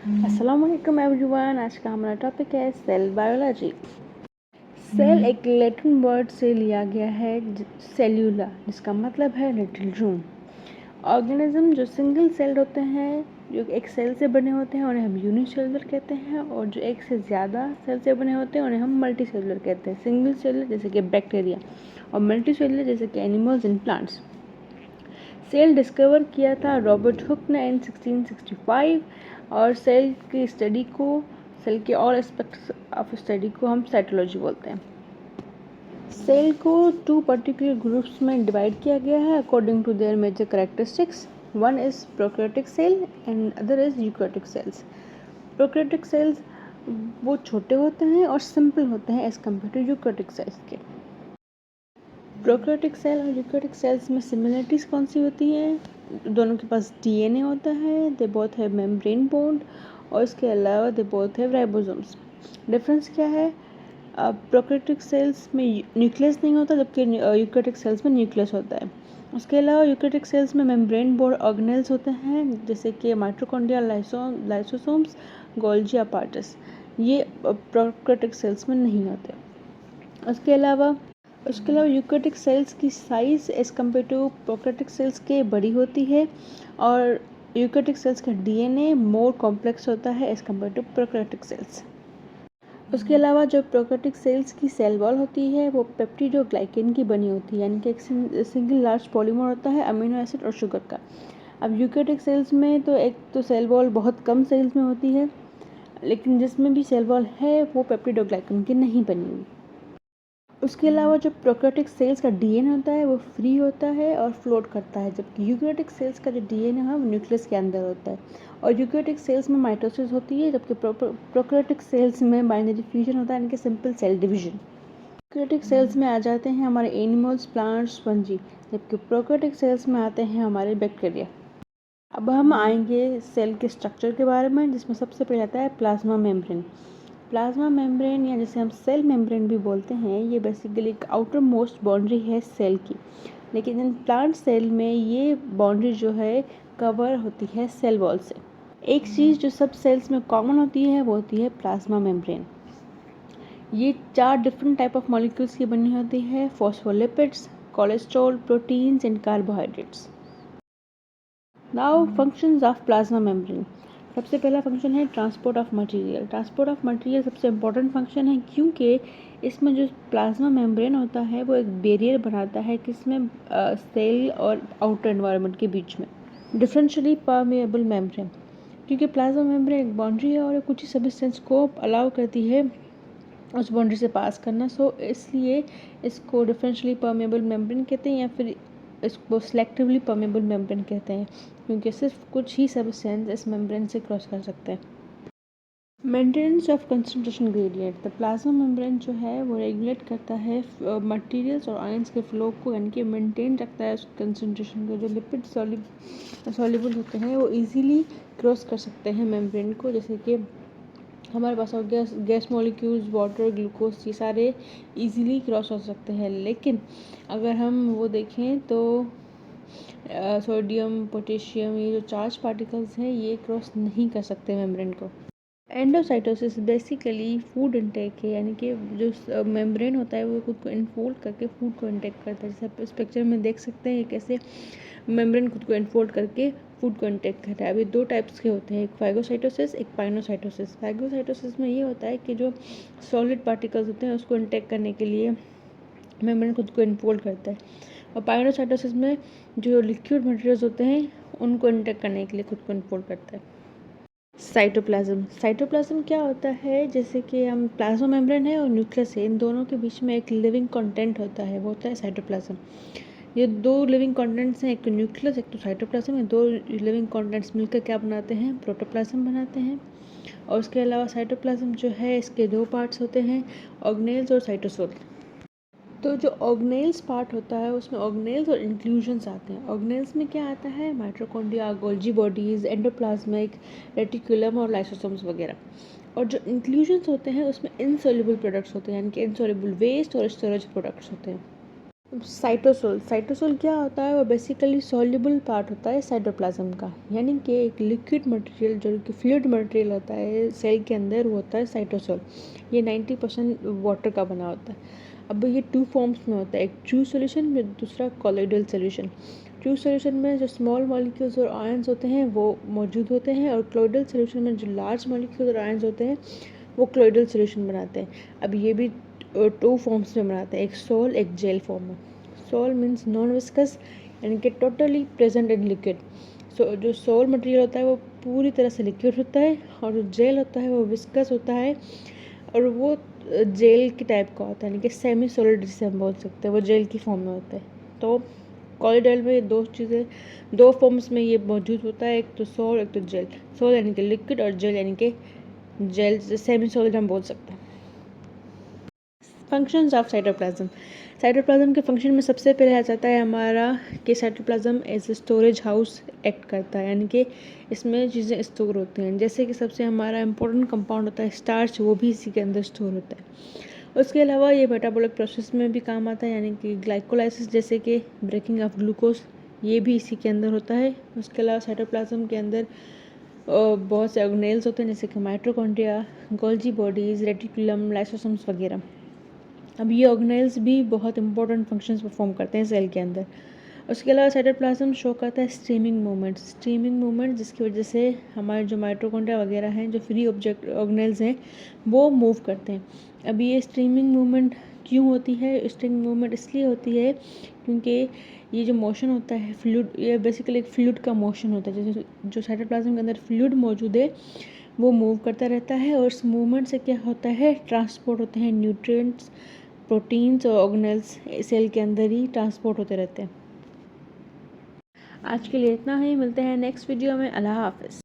अस्सलामुअलैकुम एवरीवन। आज का हमारा टॉपिक है सेल बायोलॉजी। सेल एक लैटिन वर्ड से लिया गया है सेल्यूला, जिसका मतलब है लिटिल रूम। ऑर्गेनिज्म जो सिंगल सेल्ड होते हैं, जो एक सेल से बने होते हैं, उन्हें हम यूनिसेलुलर कहते हैं, और जो एक से ज़्यादा सेल से बने होते हैं उन्हें हम मल्टी सेलुलर कहते हैं। सिंगल सेलुलर जैसे कि बैक्टीरिया, और मल्टी सेलुलर जैसे कि animals and plants. Cell discover किया था रॉबर्ट हुक ने इन 1665, और सेल की स्टडी को, सेल के और एस्पेक्ट्स ऑफ स्टडी को हम साइटोलॉजी बोलते हैं। सेल को टू पर्टिकुलर ग्रुप्स में डिवाइड किया गया है according to their major characteristics. One is prokaryotic cell and other is eukaryotic cells. Prokaryotic cells वो छोटे होते हैं और सिंपल होते हैं as compare to eukaryotic cells के। प्रोकैरियोटिक सेल और यूकैरियोटिक सेल्स में सिमिलरिटीज़ कौन सी होती हैं? दोनों के पास डीएनए होता है, they both have membrane bond, और इसके अलावा they both have ribosomes. Difference क्या है? प्रोकैरियोटिक सेल्स में न्यूक्लियस नहीं होता, जबकि यूकैरियोटिक सेल्स में न्यूक्लियस होता है। उसके अलावा यूकैरियोटिक सेल्स में मेम्ब्रेन बॉन्ड ऑर्गेनेल्स होते हैं, जैसे कि माइटोकॉन्ड्रिया, लाइसोसोम्स, गोल्जी अपार्टस। ये प्रोकैरियोटिक सेल्स में नहीं होते। उसके अलावा यूकैरियोटिक सेल्स की size as compare to prokaryotic cells के बड़ी होती है, और यूकैरियोटिक सेल्स का डीएनए मोर कॉम्प्लेक्स होता है as compare to prokaryotic cells. उसके अलावा जो प्रोकैरियोटिक सेल्स की सेल वॉल होती है वो पेप्टिडोग्लाइकेन की बनी होती है, यानी कि एक सिंगल लार्ज पॉलीमर होता है अमीनो एसिड और शुगर का। अब यूकैरियोटिक सेल्स में तो एक तो सेल वॉल बहुत कम सेल्स में होती है, लेकिन जिसमें भी सेल वॉल है वो पेप्टिडोग्लाइकेन की नहीं बनी हुई। उसके अलावा जो प्रोकैरियोटिक सेल्स का डीएनए होता है वो फ्री होता है और फ्लोट करता है, जबकि यूकैरियोटिक सेल्स का जो डीएनए है वो न्यूक्लियस के अंदर होता है। और यूकैरियोटिक सेल्स में माइटोसिस होती है, जबकि प्रोकैरियोटिक सेल्स में बाइनरी फ्यूजन होता है, यानी कि simple cell division. Eukaryotic cells में आ जाते हैं हमारे एनिमल्स, प्लांट्स, फंजी, जबकि प्रोकैरियोटिक सेल्स में आते हैं हमारे बैक्टीरिया। अब हम आएंगे सेल के स्ट्रक्चर के बारे में, जिसमें सबसे पहले आता है प्लाज्मा मेम्ब्रेन। प्लाज्मा मेम्ब्रेन, या जिसे हम सेल मेम्ब्रेन भी बोलते हैं, ये बेसिकली एक आउटर मोस्ट बाउंड्री है सेल की, लेकिन इन प्लांट सेल में ये बाउंड्री जो है कवर होती है सेल वॉल से। एक चीज़ जो सब सेल्स में कॉमन होती है वो होती है प्लाज्मा मेम्ब्रेन। ये 4 डिफरेंट टाइप ऑफ मॉलिक्यूल्स की बनी होती है: phospholipids, cholesterol, proteins and carbohydrates. Now functions of plasma membrane. सबसे पहला फंक्शन है transport of material. Transport of material सबसे इम्पोर्टेंट फंक्शन है, क्योंकि इसमें जो प्लाज्मा मेम्ब्रेन होता है वो एक बैरियर बनाता है किसमें, सेल और आउटर एनवायरनमेंट के बीच में। डिफरेंशियली परमेएबल मेम्ब्रेन, क्योंकि प्लाज्मा मेम्ब्रेन एक बाउंड्री है और ये कुछ ही सब्सटेंस को अलाउ करती है उस बाउंड्री से पास करना, सो इसलिए इसको डिफरेंशियली परमेएबल मेम्ब्रेन कहते हैं, या फिर इसको सिलेक्टिवली परमेएबल मेम्ब्रेन कहते हैं, क्योंकि सिर्फ कुछ ही सब्सटेंस इस मेम्ब्रेन से क्रॉस कर सकते हैं। Maintenance of concentration gradient. The plasma membrane जो है वो रेगुलेट करता है मटेरियल्स और आयंस के फ्लो को, यानी कि मेंटेन रखता है उस कंसंट्रेशन को। जो लिपिड सॉल्युबल होते हैं वो इजीली क्रॉस कर सकते हैं मेम्ब्रेन को, जैसे कि हमारे पास और गैस मॉलिक्यूल्स, वाटर, ग्लूकोज, ये सारे इजीली क्रॉस हो सकते हैं। लेकिन अगर हम वो देखें तो सोडियम, पोटेशियम, ये जो चार्ज पार्टिकल्स हैं ये क्रॉस नहीं कर सकते मेम्ब्रेन को। एंडोसाइटोसिस बेसिकली फूड इनटेक है, यानी कि जो मेम्ब्रेन होता है वो खुद को इनफोल्ड करके फूड को इनटेक करता है। जैसे आप इस पिक्चर में देख सकते हैं कैसे मेम्ब्रेन खुद को इनफोल्ड करके फूड को इनटेक करता है। अभी 2 टाइप्स के होते हैं, एक फाइगोसाइटोसिस, एक पाइनोसाइटोसिस। फाइगोसाइटोसिस में ये होता है कि जो सॉलिड पार्टिकल्स होते हैं उसको इनटेक करने के लिए मेम्ब्रेन खुद को इनफोल्ड करता है, और पाइनोसाइटोसिस में जो लिक्विड मटेरियल्स होते हैं उनको इनटेक करने के लिए खुद को इनफोल्ड करता है। साइटोप्लाज्म क्या होता है? जैसे कि हम प्लाज्मा मेम्ब्रेन है और न्यूक्लियस है, इन दोनों के बीच में एक लिविंग कंटेंट होता है, वो होता है साइटोप्लाज्म। ये 2 लिविंग कंटेंट्स हैं, एक तो न्यूक्लियस, एक तो साइटोप्लाज्म। ये 2 लिविंग कंटेंट्स मिलकर क्या बनाते हैं? प्रोटोप्लाज्म बनाते हैं। और उसके अलावा साइटोप्लाज्म जो है इसके 2 पार्ट्स होते हैं, ऑर्गेनेल्स और साइटोसोल। तो जो ऑर्गेनेल्स पार्ट होता है उसमें ऑर्गेनेल्स और इंक्लूजन्स आते हैं। ऑर्गेनेल्स में क्या आता है? Mitochondria, Golgi bodies, endoplasmic reticulum और लाइसोसोम्स वगैरह। और जो इंक्लूजन्स होते हैं उसमें इनसॉल्युबल प्रोडक्ट्स होते हैं, यानी कि इनसॉल्युबल वेस्ट और स्टोरेज प्रोडक्ट्स होते हैं। साइटोसोल साइटोसोल क्या होता है? वो बेसिकली सॉल्युबल पार्ट होता है साइटोप्लाज्म का, यानी कि एक लिक्विड मटेरियल जो कि फ्लूइड मटेरियल होता है सेल के अंदर, वो होता है साइटोसोल। ये 90% वाटर का बना होता है। अब ये 2 फॉर्म्स में होता है, एक ट्रू सॉल्यूशन में, दूसरा कॉलोइडल सॉल्यूशन। ट्रू सॉल्यूशन में जो स्मॉल मॉलिक्यूल्स और आयंस होते हैं वो मौजूद होते हैं, और कॉलोइडल सॉल्यूशन में जो लार्ज मॉलिक्यूल्स और आयंस होते हैं वो कॉलोइडल सॉल्यूशन बनाते हैं। अब ये भी 2 फॉर्म्स में बनाते हैं, एक सोल एक जेल फॉर्म में। सोल मीन्स नॉन विस्कस, यानी कि टोटली प्रेजेंट इन लिक्विड। जो सोल मटेरियल होता है वो पूरी तरह से लिक्विड होता है, और जो जेल होता है वो विस्कस होता है, और वो जेल की टाइप का होता है, यानी कि सेमी सॉलिड जिसे हम बोल सकते हैं, वो जेल की फॉर्म में होता है। तो कॉलोइडल में 2 चीज़ें, 2 फॉर्म्स में ये मौजूद होता है, एक तो सोल एक तो जेल। सोल यानी कि लिक्विड, और जेल यानी कि जेल सेमी सॉलिड हम बोल सकते हैं। Functions of cytoplasm. साइटोप्लाज्म के फंक्शन में सबसे पहले आ जाता है हमारा कि cytoplasm as a storage house act करता है, यानी कि इसमें चीज़ें स्टोर होती हैं। जैसे कि सबसे हमारा इंपॉर्टेंट कंपाउंड होता है स्टार्च, वो भी इसी के अंदर स्टोर होता है। उसके अलावा ये मेटाबॉलिक प्रोसेस में भी काम आता है, यानी कि ग्लाइकोलाइसिस जैसे कि ब्रेकिंग ऑफ ग्लूकोज, ये भी इसी के अंदर होता है। उसके अलावा साइटोप्लाज्म के अंदर बहुत से ऑर्गेनेल्स होते हैं, जैसे कि mitochondria, Golgi bodies, reticulum, lysosomes वगैरह। अब ये ऑर्गेनेल्स भी बहुत इंपॉर्टेंट फंक्शंस परफॉर्म करते हैं सेल के अंदर। उसके अलावा साइटोप्लाज्म शो करता है स्ट्रीमिंग मूवमेंट जिसकी वजह से हमारे जो माइटोकॉन्ड्रिया वगैरह हैं, जो फ्री ऑब्जेक्ट ऑर्गेनेल्स हैं, वो मूव करते हैं। अब ये स्ट्रीमिंग मूवमेंट क्यों होती है? स्ट्रीमिंग मूवमेंट इसलिए होती है क्योंकि ये जो मोशन होता है फ्लूइड, ये बेसिकली एक फ्लूइड का मोशन होता है। जैसे जो साइटोप्लाज्म के अंदर फ्लूइड मौजूद है वो मूव करता रहता है, और इस मूवमेंट से क्या होता है, ट्रांसपोर्ट होते हैं न्यूट्रिएंट्स, प्रोटीन्स और ऑर्गेनेल्स सेल के अंदर ही ट्रांसपोर्ट होते रहते हैं। आज के लिए इतना ही, मिलते हैं नेक्स्ट वीडियो में। अल्लाह हाफ़िज़।